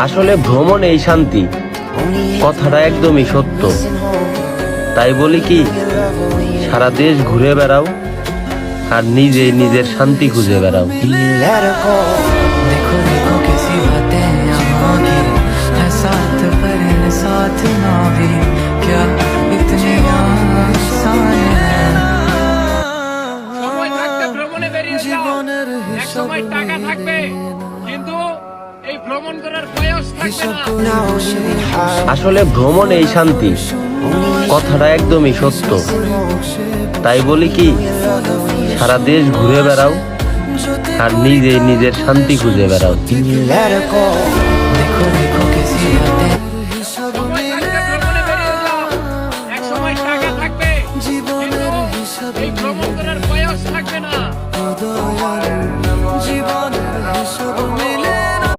আসলে ভ্রমণ এই শান্তি, কথাটা একদমই সত্য। তাই বলি কি, সারা দেশ ঘুরে বেড়াও আর নিজেই নিজের শান্তি খুঁজে বেড়াও। देखो देखो कैसी बातें यहाँ की है, साथ पर साथ ना भी क्या इतने आसान है। সময় থাকতে ভ্রমণে বেরিয়ে যাও, এক সময় টাকা থাকবে কিন্তু এই ভ্রমণ করার বয়স থাকবে না। আসলে ভ্রমণ এই শান্তি, কথাটা একদমই সত্য। তাই বলি কি, সারা দেশ ঘুরে বেড়াও আর নিজেই নিজের শান্তি খুঁজে বেড়াও। देखो देखो कैसी बातें